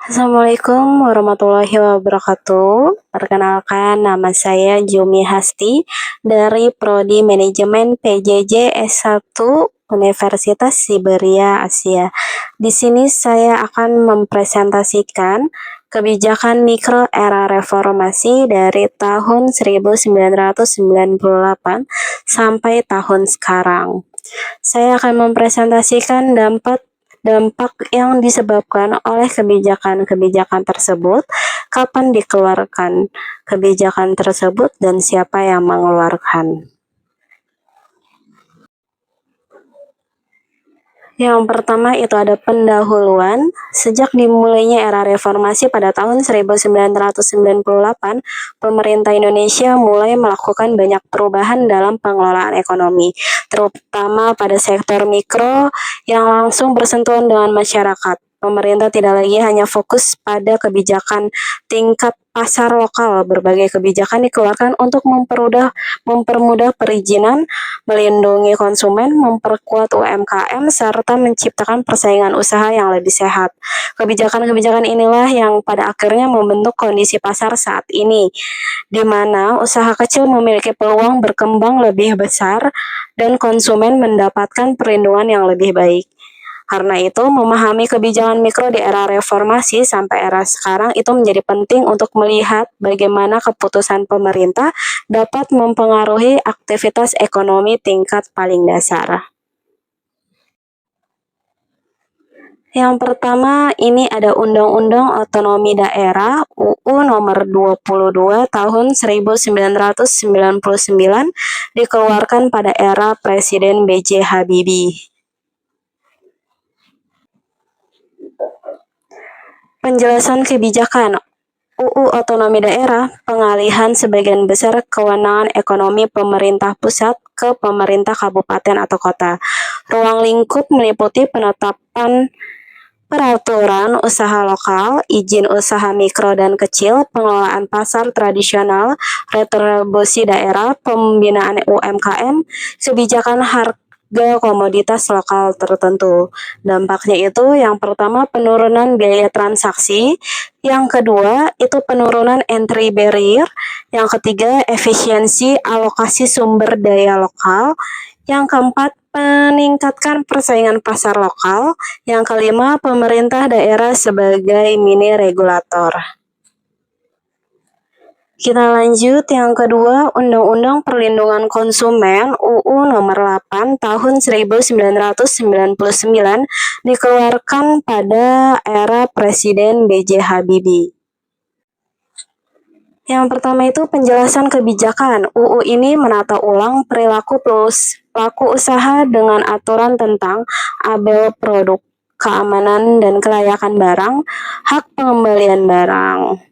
Assalamualaikum warahmatullahi wabarakatuh. Perkenalkan, nama saya Jumi Hasti dari Prodi Manajemen PJJ S1 Universitas Siberia Asia. Di sini saya akan mempresentasikan kebijakan mikro era reformasi dari tahun 1998 sampai tahun sekarang. Saya akan mempresentasikan dampak yang disebabkan oleh kebijakan-kebijakan tersebut, kapan dikeluarkan kebijakan tersebut, dan siapa yang mengeluarkan. Yang pertama itu ada pendahuluan. Sejak dimulainya era reformasi pada tahun 1998, pemerintah Indonesia mulai melakukan banyak perubahan dalam pengelolaan ekonomi, terutama pada sektor mikro yang langsung bersentuhan dengan masyarakat. Pemerintah tidak lagi hanya fokus pada kebijakan tingkat pasar lokal. Berbagai kebijakan dikeluarkan untuk mempermudah perizinan, melindungi konsumen, memperkuat UMKM, serta menciptakan persaingan usaha yang lebih sehat. Kebijakan-kebijakan inilah yang pada akhirnya membentuk kondisi pasar saat ini, di mana usaha kecil memiliki peluang berkembang lebih besar dan konsumen mendapatkan perlindungan yang lebih baik. Karena itu, memahami kebijakan mikro di era reformasi sampai era sekarang itu menjadi penting untuk melihat bagaimana keputusan pemerintah dapat mempengaruhi aktivitas ekonomi tingkat paling dasar. Yang pertama, ini ada Undang-Undang Otonomi Daerah UU nomor 22 tahun 1999 dikeluarkan pada era Presiden B.J. Habibie. Penjelasan kebijakan UU Otonomi Daerah, pengalihan sebagian besar kewenangan ekonomi pemerintah pusat ke pemerintah kabupaten atau kota. Ruang lingkup meliputi penetapan peraturan usaha lokal, izin usaha mikro dan kecil, pengelolaan pasar tradisional, retribusi daerah, pembinaan UMKM, kebijakan harga komoditas lokal tertentu. Dampaknya itu yang pertama penurunan biaya transaksi, yang kedua itu penurunan entry barrier, yang ketiga efisiensi alokasi sumber daya lokal, yang keempat meningkatkan persaingan pasar lokal, yang kelima pemerintah daerah sebagai mini regulator. Kita lanjut yang kedua, Undang-Undang Perlindungan Konsumen UU nomor 8 tahun 1999 dikeluarkan pada era Presiden B.J. Habibie. Yang pertama itu penjelasan kebijakan. UU ini menata ulang perilaku pelaku usaha dengan aturan tentang label produk, keamanan dan kelayakan barang, hak pengembalian barang.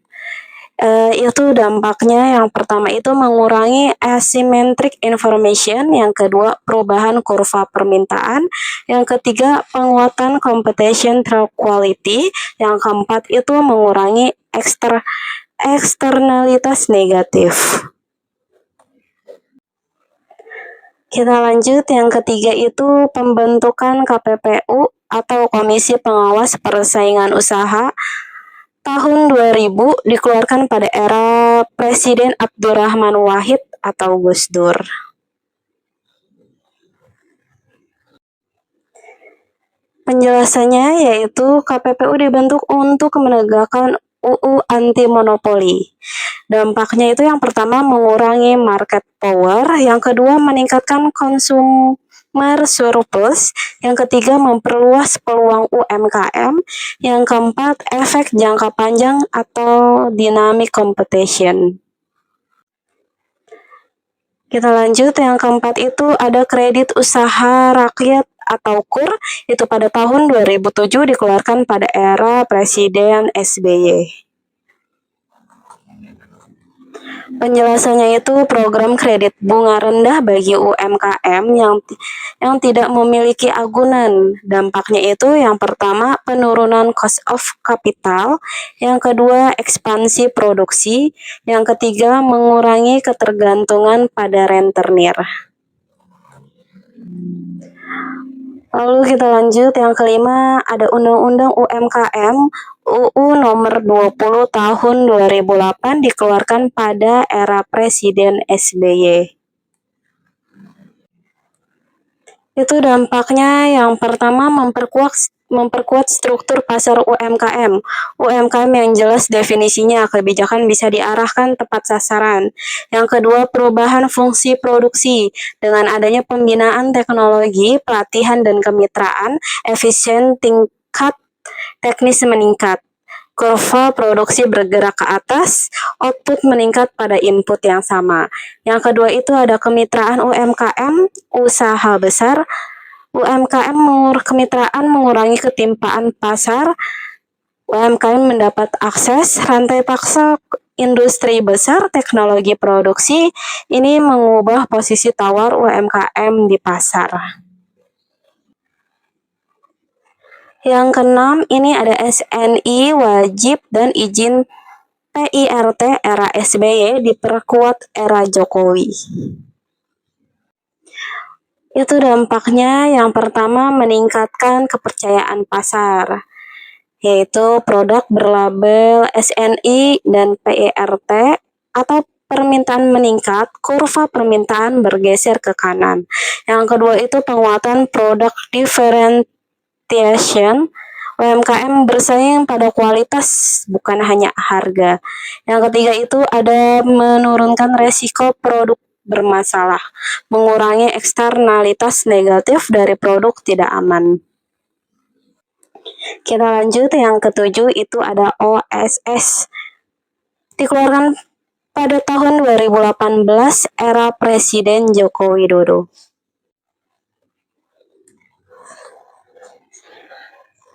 Itu dampaknya yang pertama itu mengurangi asymmetric information, yang kedua perubahan kurva permintaan, yang ketiga penguatan competition through quality, yang keempat itu mengurangi eksternalitas negatif. Kita lanjut yang ketiga itu pembentukan KPPU atau Komisi Pengawas Persaingan Usaha tahun 2000 dikeluarkan pada era Presiden Abdurrahman Wahid atau Gus Dur. Penjelasannya yaitu KPPU dibentuk untuk menegakkan UU anti monopoli. Dampaknya itu yang pertama mengurangi market power, yang kedua meningkatkan consumer surplus, yang ketiga memperluas peluang UMKM, yang keempat efek jangka panjang atau dynamic competition. Kita lanjut yang keempat itu ada kredit usaha rakyat atau KUR, itu pada tahun 2007 dikeluarkan pada era Presiden SBY. Penjelasannya itu program kredit bunga rendah bagi UMKM yang tidak memiliki agunan. Dampaknya itu yang pertama penurunan cost of capital, yang kedua ekspansi produksi, yang ketiga mengurangi ketergantungan pada rentenir. Lalu kita lanjut, yang kelima ada Undang-Undang UMKM UU nomor 20 tahun 2008 dikeluarkan pada era Presiden SBY. Itu dampaknya yang pertama memperkuat struktur pasar UMKM. UMKM yang jelas definisinya, kebijakan bisa diarahkan tepat sasaran. Yang kedua, perubahan fungsi produksi. Dengan adanya pembinaan teknologi, pelatihan dan kemitraan, efisien tingkat teknis meningkat. Kurva produksi bergerak ke atas, output meningkat pada input yang sama. Yang kedua itu ada kemitraan UMKM, usaha besar. UMKM kemitraan mengurangi ketimpaan pasar. UMKM mendapat akses rantai paksa industri besar, teknologi produksi. Ini mengubah posisi tawar UMKM di pasar. Yang keenam, ini ada SNI wajib dan izin PIRT era SBY diperkuat era Jokowi. Itu dampaknya yang pertama meningkatkan kepercayaan pasar, yaitu produk berlabel SNI dan PIRT atau permintaan meningkat, kurva permintaan bergeser ke kanan. Yang kedua itu penguatan produk differentiation, UMKM bersaing pada kualitas bukan hanya harga. Yang ketiga itu ada menurunkan resiko produk bermasalah, mengurangi eksternalitas negatif dari produk tidak aman. Kita lanjut, yang ketujuh itu ada OSS. Dikeluarkan pada tahun 2018 era Presiden Joko Widodo.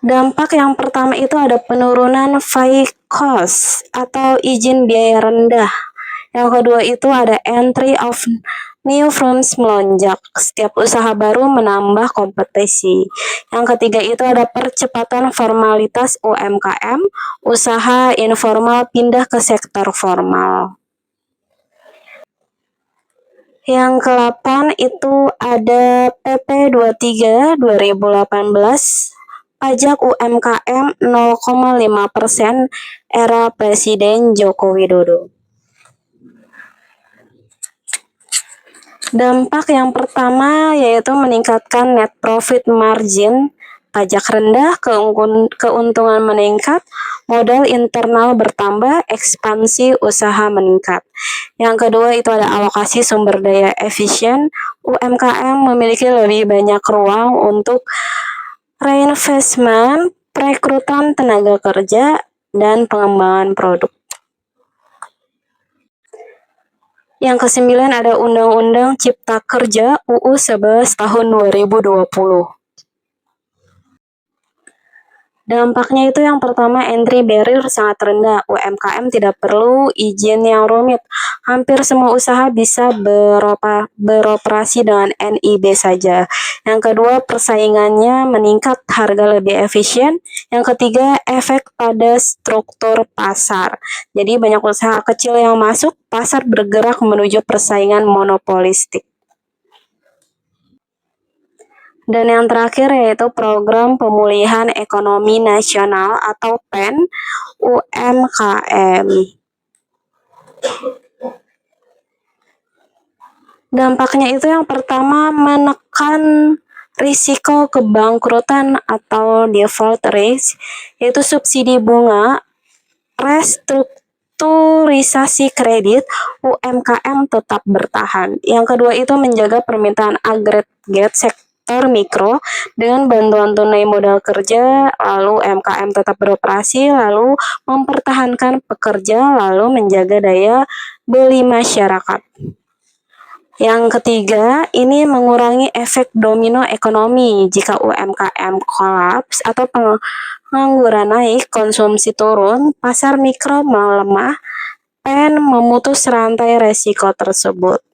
Dampak yang pertama itu ada penurunan FII cost atau izin biaya rendah. Yang kedua itu ada entry of new firms melonjak. Setiap usaha baru menambah kompetisi. Yang ketiga itu ada percepatan formalitas UMKM, usaha informal pindah ke sektor formal. Yang ke-8 itu ada PP 23 2018, pajak UMKM 0,5% era Presiden Joko Widodo. Dampak yang pertama yaitu meningkatkan net profit margin, pajak rendah, keuntungan meningkat, modal internal bertambah, ekspansi usaha meningkat. Yang kedua itu ada alokasi sumber daya efisien, UMKM memiliki lebih banyak ruang untuk reinvestment, perekrutan tenaga kerja, dan pengembangan produk. Yang ke-9 ada Undang-Undang Cipta Kerja UU 11 tahun 2020. Dampaknya itu yang pertama, entry barrier sangat rendah. UMKM tidak perlu izin yang rumit. Hampir semua usaha bisa beroperasi dengan NIB saja. Yang kedua, persaingannya meningkat, harga lebih efisien. Yang ketiga, efek pada struktur pasar. Jadi banyak usaha kecil yang masuk, pasar bergerak menuju persaingan monopolistik. Dan yang terakhir yaitu Program Pemulihan Ekonomi Nasional atau PEN UMKM. Dampaknya itu yang pertama menekan risiko kebangkrutan atau default risk, yaitu subsidi bunga, restrukturisasi kredit, UMKM tetap bertahan. Yang kedua itu menjaga permintaan agregat sektor mikro dengan bantuan tunai modal kerja, lalu UMKM tetap beroperasi, lalu mempertahankan pekerja, lalu menjaga daya beli masyarakat. Yang ketiga, ini mengurangi efek domino ekonomi. Jika UMKM kolaps atau pengangguran naik, konsumsi turun, pasar mikro melemah, PEN memutus rantai resiko tersebut.